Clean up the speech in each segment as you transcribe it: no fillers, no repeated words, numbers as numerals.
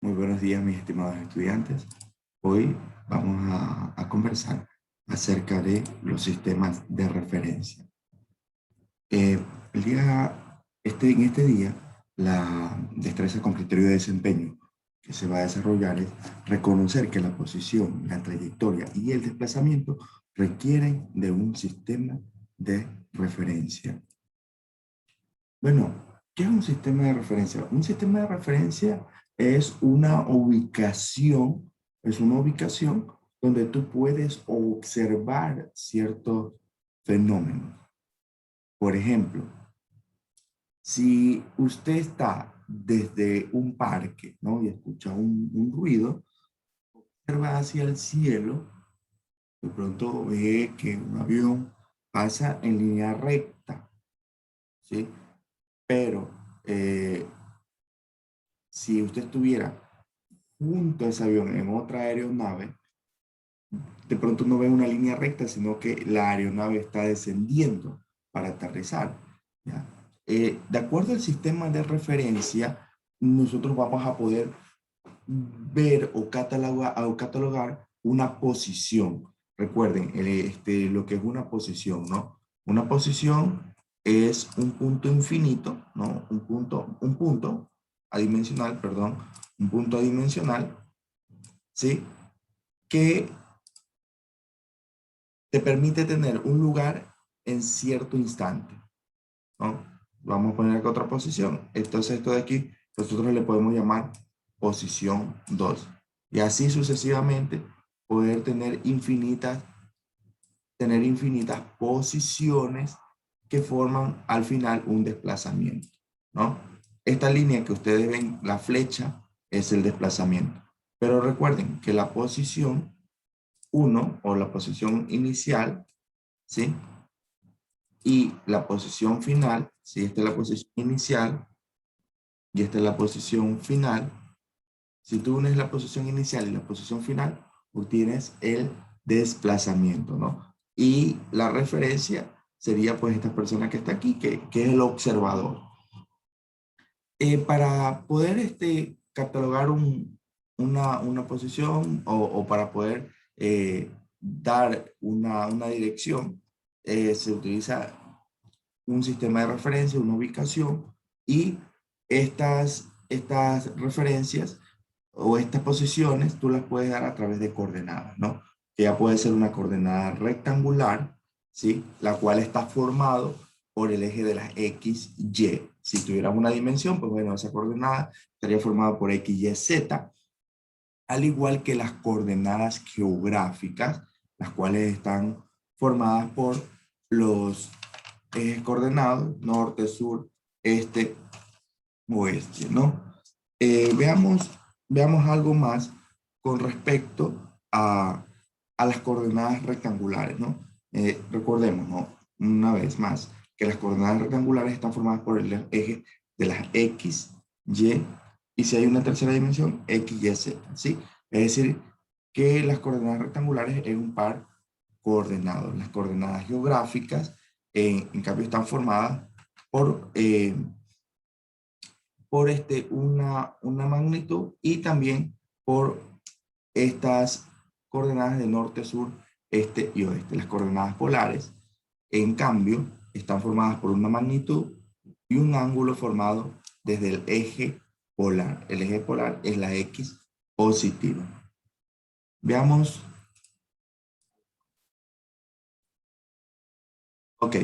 Muy buenos días, mis estimados estudiantes. Hoy vamos a conversar acerca de los sistemas de referencia. En este día, la destreza con criterio de desempeño que se va a desarrollar es reconocer que la posición, la trayectoria y el desplazamiento requieren de un sistema de referencia. Bueno, ¿qué es un sistema de referencia? Un sistema de referencia es una ubicación, donde tú puedes observar ciertos fenómenos. Por ejemplo, si usted está desde un parque, ¿no? Y escucha un ruido, observa hacia el cielo, de pronto ve que un avión pasa en línea recta, ¿sí? Pero si usted estuviera junto a ese avión en otra aeronave, de pronto no ve una línea recta, sino que la aeronave está descendiendo para aterrizar, ¿ya? De acuerdo al sistema de referencia, nosotros vamos a poder ver o catalogar una posición. Recuerden, lo que es una posición, ¿no? Una posición es un punto infinito, ¿no? Un punto adimensional, perdón, un punto adimensional, ¿sí? Que te permite tener un lugar en cierto instante, ¿no? Vamos a poner acá otra posición. Entonces esto de aquí, nosotros le podemos llamar posición 2. Y así sucesivamente poder tener infinitas posiciones que forman al final un desplazamiento, ¿no? Esta línea que ustedes ven, la flecha, es el desplazamiento. Pero recuerden que la posición 1 o la posición inicial, ¿sí? Y la posición final, si esta es la posición inicial y esta es la posición final, si tú unes la posición inicial y la posición final, obtienes el desplazamiento, ¿no? Y la referencia sería pues esta persona que está aquí, que es el observador. Para poder catalogar una posición o para poder dar una dirección, se utiliza un sistema de referencia, una ubicación, y estas referencias o estas posiciones tú las puedes dar a través de coordenadas, ¿no? Que ya puede ser una coordenada rectangular, ¿sí? La cual está formado por el eje de las X, Y. Si tuviéramos una dimensión, pues bueno, esa coordenada estaría formada por X, Y, Z, al igual que las coordenadas geográficas, las cuales están formadas por los ejes coordenados, norte, sur, este, oeste, ¿no? Veamos algo más con respecto a las coordenadas rectangulares, ¿no? Recordemos, ¿no? Una vez más, que las coordenadas rectangulares están formadas por el eje de las X, y si hay una tercera dimensión, X, Y, Z, ¿sí? Es decir, que las coordenadas rectangulares es un par coordenado. Las coordenadas geográficas, en cambio, están formadas por una magnitud y también por estas coordenadas de norte, sur, este y oeste. Las coordenadas polares, en cambio, están formadas por una magnitud y un ángulo formado desde el eje polar. El eje polar es la X positiva. Veamos. Ok.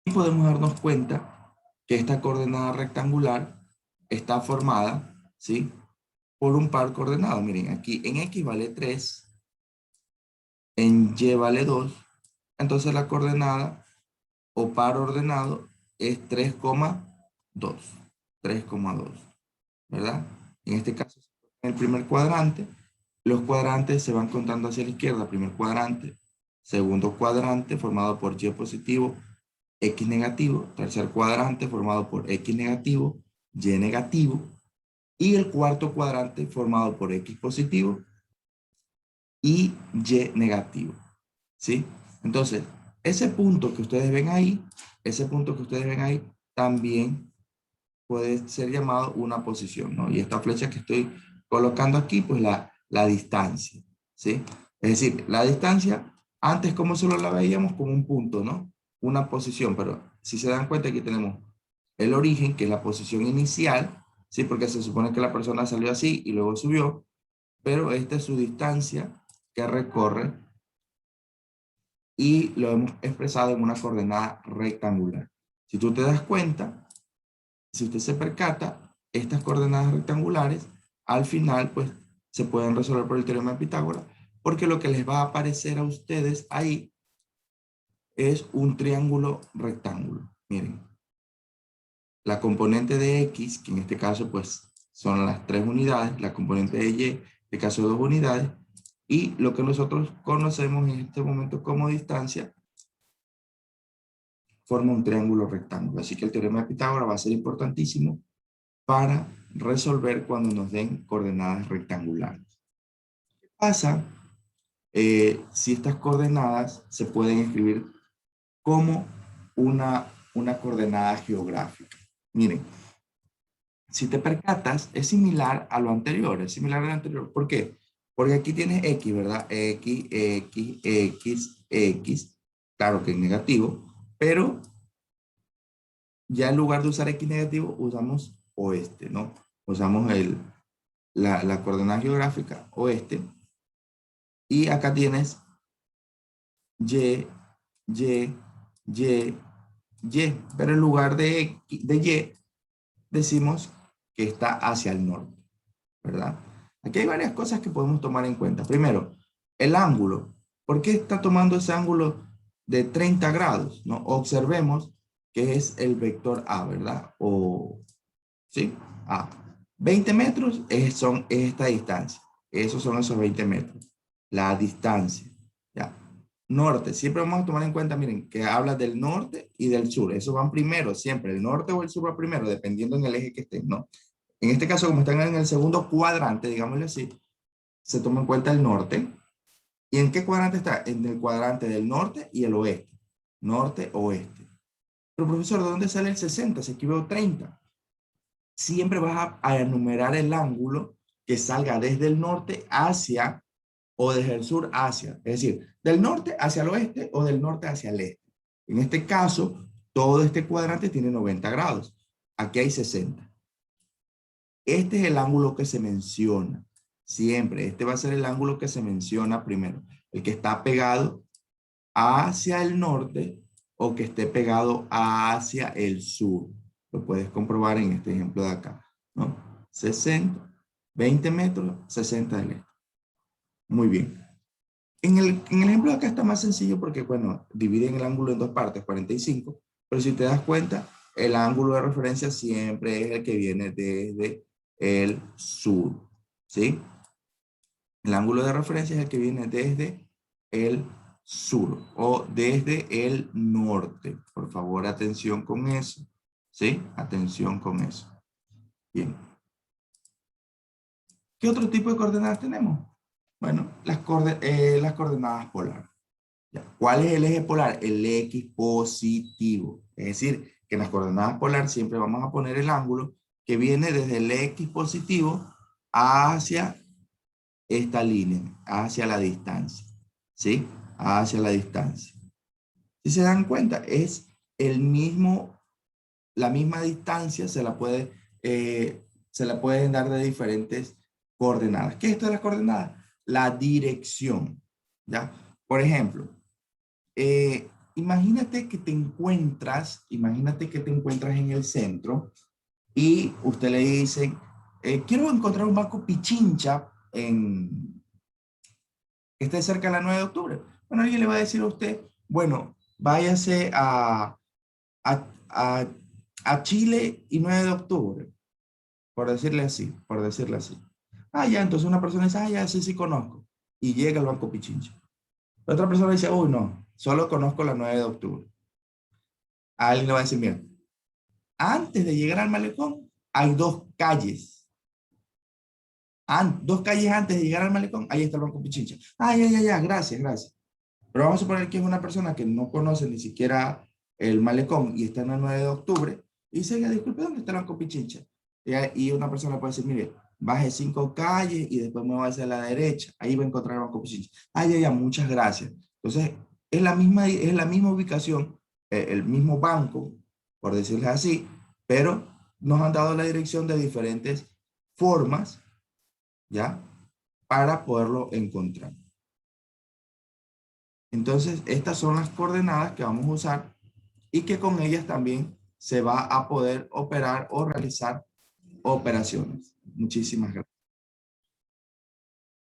Y podemos darnos cuenta que esta coordenada rectangular está formada, ¿sí? Por un par coordenado. Miren, aquí en X vale 3, en Y vale 2. Entonces la coordenada o par ordenado es 3,2. 3,2, ¿verdad? En este caso, en el primer cuadrante, los cuadrantes se van contando hacia la izquierda. Primer cuadrante, segundo cuadrante formado por Y positivo, X negativo, tercer cuadrante formado por X negativo, Y negativo, y el cuarto cuadrante formado por X positivo y Y negativo, ¿sí? Entonces, ese punto que ustedes ven ahí también puede ser llamado una posición, ¿no? Y esta flecha que estoy colocando aquí, pues la distancia, ¿sí? Es decir, la distancia, antes como solo la veíamos como un punto, ¿no? Una posición, pero si se dan cuenta aquí tenemos el origen, que es la posición inicial, ¿sí? Porque se supone que la persona salió así y luego subió, pero esta es su distancia que recorre y lo hemos expresado en una coordenada rectangular. Si tú te das cuenta, si usted se percata, estas coordenadas rectangulares al final pues se pueden resolver por el teorema de Pitágoras, porque lo que les va a aparecer a ustedes ahí es un triángulo rectángulo. Miren, la componente de X, que en este caso pues son las 3 unidades, la componente de Y, en este caso 2 unidades, y lo que nosotros conocemos en este momento como distancia, forma un triángulo rectángulo. Así que el teorema de Pitágoras va a ser importantísimo para resolver cuando nos den coordenadas rectangulares. ¿Qué pasa si estas coordenadas se pueden escribir como una coordenada geográfica? Miren, si te percatas, es similar a lo anterior, es similar a lo anterior. ¿Por qué? Porque aquí tienes X, ¿verdad? X, X, X, X. Claro que es negativo, pero ya en lugar de usar X negativo, usamos oeste, ¿no? Usamos la coordenada geográfica oeste. Y acá tienes Y, Y, Y, Y. Pero en lugar de Y, decimos que está hacia el norte, ¿verdad? Aquí hay varias cosas que podemos tomar en cuenta. Primero, el ángulo. ¿Por qué está tomando ese ángulo de 30 grados? ¿No? Observemos que es el vector A, ¿verdad? ¿Sí? A. 20 metros es esta distancia. Esos son esos 20 metros. La distancia. ¿Ya? Norte. Siempre vamos a tomar en cuenta, miren, que habla del norte y del sur. Esos van primero, siempre. El norte o el sur va primero, dependiendo en el eje que estén, ¿no? En este caso, como están en el segundo cuadrante, digámosle así, se toma en cuenta el norte. ¿Y en qué cuadrante está? En el cuadrante del norte y el oeste. Norte, oeste. Pero profesor, ¿de dónde sale el 60? Si aquí veo 30. Siempre vas a enumerar el ángulo que salga desde el norte hacia o desde el sur hacia. Es decir, del norte hacia el oeste o del norte hacia el este. En este caso, todo este cuadrante tiene 90 grados. Aquí hay 60. Este es el ángulo que se menciona. Siempre, este va a ser el ángulo que se menciona primero. El que está pegado hacia el norte o que esté pegado hacia el sur. Lo puedes comprobar en este ejemplo de acá, ¿no? 60, 20 metros, 60 del este. Muy bien. En el ejemplo de acá está más sencillo porque, bueno, dividen el ángulo en dos partes, 45, pero si te das cuenta, el ángulo de referencia siempre es el que viene desde el sur, ¿sí? El ángulo de referencia es el que viene desde el sur o desde el norte. Por favor, atención con eso, ¿sí? Atención con eso. Bien. ¿Qué otro tipo de coordenadas tenemos? Bueno, las coordenadas polares. Ya. ¿Cuál es el eje polar? El X positivo. Es decir, que en las coordenadas polares siempre vamos a poner el ángulo que viene desde el X positivo hacia esta línea, hacia la distancia. ¿Sí? Hacia la distancia. Si se dan cuenta, es la misma distancia se la pueden dar de diferentes coordenadas. ¿Qué es esto de las coordenadas? La dirección. ¿Ya? Por ejemplo, imagínate que te encuentras en el centro y usted le dice, quiero encontrar un banco Pichincha que esté cerca de la 9 de octubre. Bueno, alguien le va a decir a usted, bueno, váyase a, a, a Chile y 9 de octubre, por decirle así, por decirle así. Ah, ya, entonces una persona dice, ah, ya, sí, sí conozco. Y llega al Banco Pichincha. La otra persona dice, uy, no, solo conozco la 9 de octubre. Alguien le va a decir, mira, antes de llegar al malecón, hay dos calles. Dos calles antes de llegar al malecón, ahí está el Banco Pichincha. Ah, ya, ya, ya, gracias, gracias. Pero vamos a suponer que es una persona que no conoce ni siquiera el malecón y está en la 9 de octubre. Y dice, disculpe, ¿dónde está el Banco Pichincha? Y una persona puede decir, mire, baje 5 calles y después me va hacia la derecha. Ahí va a encontrar el Banco Pichincha. Ah, ya, muchas gracias. Entonces, es la misma ubicación, el mismo banco, por decirles así, pero nos han dado la dirección de diferentes formas, ¿ya? Para poderlo encontrar. Entonces, estas son las coordenadas que vamos a usar y que con ellas también se va a poder operar o realizar operaciones. Muchísimas gracias.